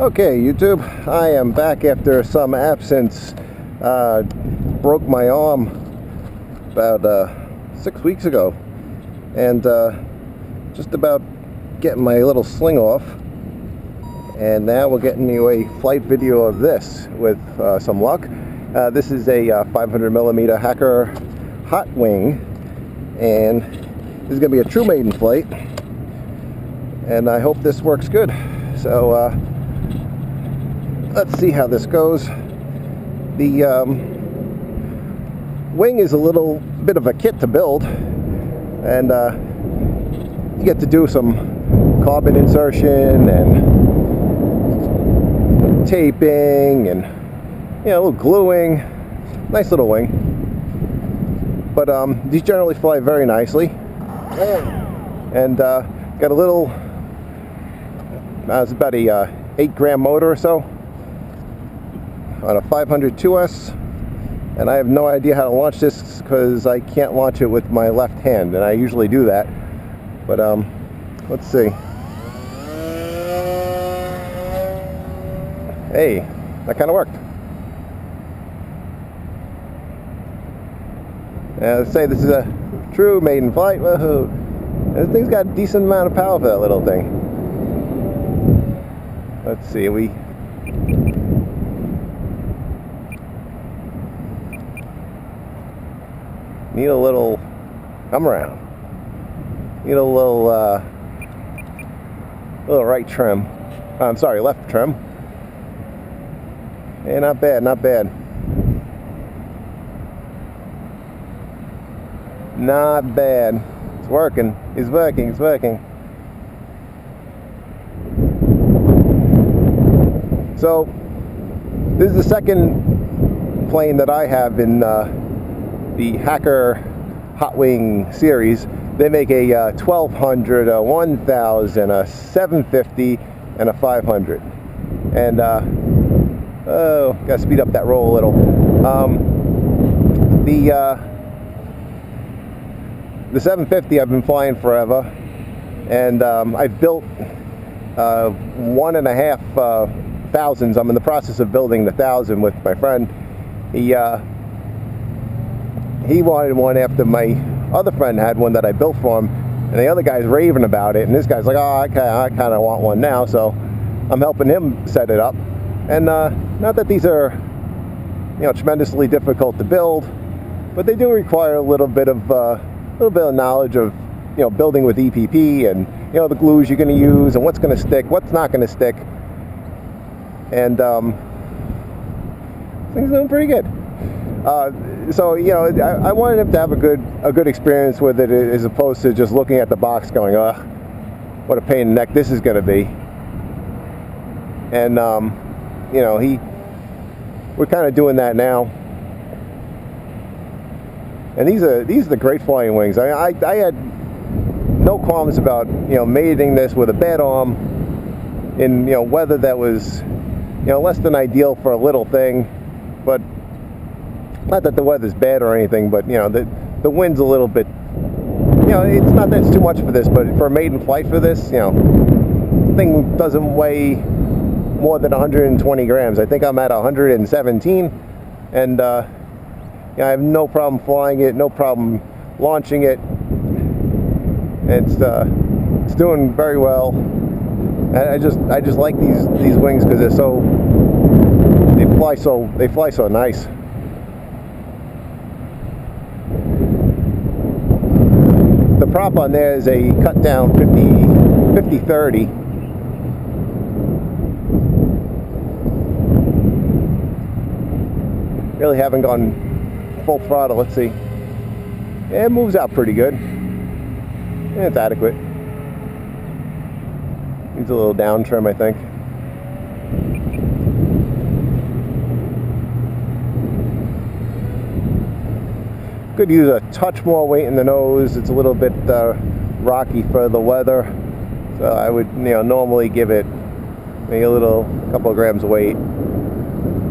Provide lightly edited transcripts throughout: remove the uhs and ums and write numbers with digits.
Okay, YouTube, I am back after some absence. Broke my arm about 6 weeks ago, and just about getting my little sling off, and now we're getting you a flight video of this with some luck. This is a 500mm Hacker HotWing, and this is going to be a true maiden flight, and I hope this works good. So let's see how this goes. The wing is a little bit of a kit to build, and you get to do some carbon insertion and taping and a little gluing. Nice little wing, but these generally fly very nicely, and got a little it's about a 8-gram motor or so on a 502S, and I have no idea how to launch this because I can't launch it with my left hand, and I usually do that. But let's see. Hey, that kind of worked. Let's say this is a true maiden flight. Woohoo! This thing's got a decent amount of power for that little thing. Let's see, we need a little come around. Need a little right trim. I'm sorry, left trim. Hey, not bad, not bad. Not bad. It's working. It's working. It's working. So this is the second plane that I have in the Hacker HotWing series. They make a 1200, a 1000, a 750, and a 500. And oh, gotta speed up that roll a little. The 750 I've been flying forever, and I've built 1.5 thousands. I'm in the process of building the 1000 with my friend. He wanted one after my other friend had one that I built for him, and the other guy's raving about it, and this guy's like, oh, I kind of want one now, so I'm helping him set it up. And not that these are tremendously difficult to build, but they do require a little bit of knowledge of building with EPP, and the glues you're going to use, and what's going to stick, what's not going to stick. And things are doing pretty good. So I wanted him to have a good experience with it, as opposed to just looking at the box going, "Ugh, what a pain in the neck this is going to be." And we're kind of doing that now. And these are the great flying wings. I had no qualms about mating this with a bad arm in weather that was less than ideal for a little thing, but not that the weather's bad or anything, but the wind's a little bit, it's not that it's too much for this, but for a maiden flight for this, the thing doesn't weigh more than 120 grams. I think I'm at 117, and I have no problem flying it, no problem launching it. It's doing very well. I just like these wings because they fly so nice. The prop on there is a cut down 50-30. Really haven't gone full throttle. Let's see. Yeah, it moves out pretty good. Yeah, it's adequate. Needs a little down trim, I think. Could use a touch more weight in the nose. It's a little bit rocky for the weather, so I would normally give it maybe a couple of grams of weight.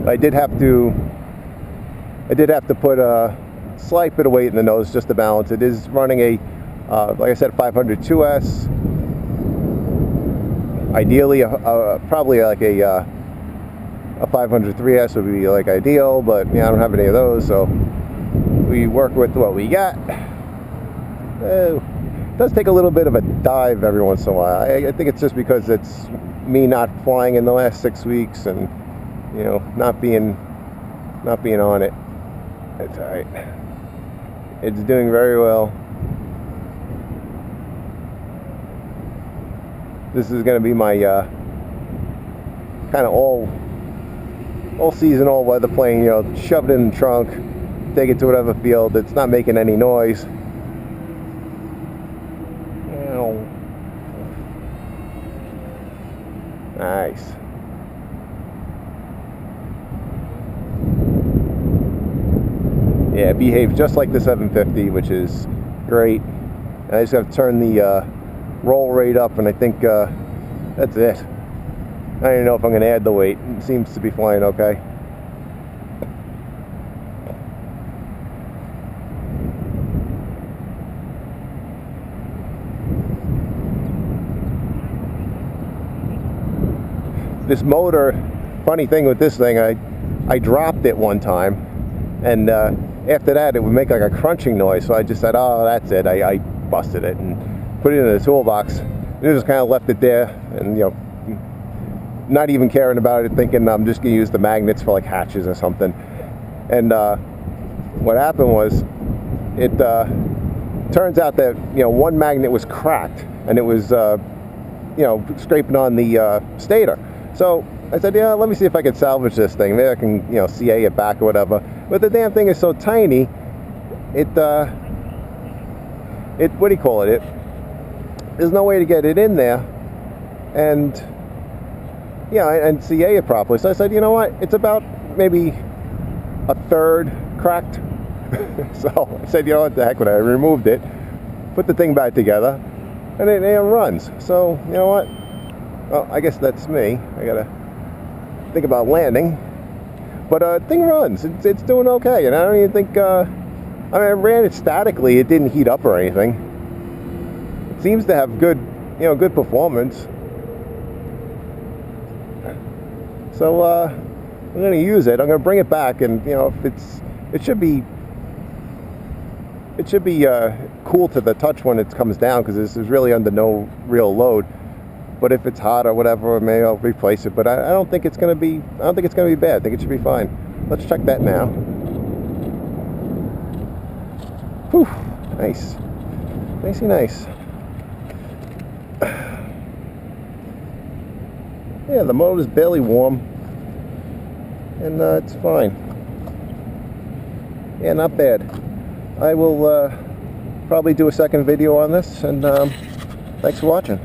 I did have to put a slight bit of weight in the nose just to balance. It is running a like I said, 502S. Ideally, probably like a 500 3S would be like ideal, but I don't have any of those, so we work with what we got. It does take a little bit of a dive every once in a while. I think it's just because it's me not flying in the last 6 weeks and not being on it. It's alright. It's doing very well. This is going to be my kind of all season, all weather plane. Shove it in the trunk, take it to whatever field. It's not making any noise. Nice. Yeah, it behaves just like the 750, which is great. And I just have to turn the roll rate up, and I think that's it. I don't even know if I'm going to add the weight. It seems to be flying okay. This motor, funny thing with this thing, I dropped it one time, and after that it would make like a crunching noise, so I just said, oh, that's it. I busted it and put it in the toolbox. And just kind of left it there, and not even caring about it, thinking I'm just going to use the magnets for like hatches or something. And what happened was, it turns out that one magnet was cracked, and it was scraping on the stator. So I said, yeah, let me see if I can salvage this thing. Maybe I can CA it back or whatever. But the damn thing is so tiny, it what do you call it? There's no way to get it in there, and and CA it properly. So I said, you know what? It's about maybe a third cracked. So I said, you know what the heck with it? I removed it, put the thing back together, and it runs. So you know what? Well, I guess that's me. I gotta think about landing, but thing runs. It's doing okay, and I don't even think. I mean, I ran it statically. It didn't heat up or anything. It seems to have good, good performance. So I'm going to use it. I'm going to bring it back, and it should be cool to the touch when it comes down, because this is really under no real load. But if it's hot or whatever, maybe I'll replace it. But I don't think it's going to be. I don't think it's going to be bad. I think it should be fine. Let's check that now. Whew, nice, nicey nice. Yeah, the motor's barely warm, and it's fine. Yeah, not bad. I will probably do a second video on this, and thanks for watching.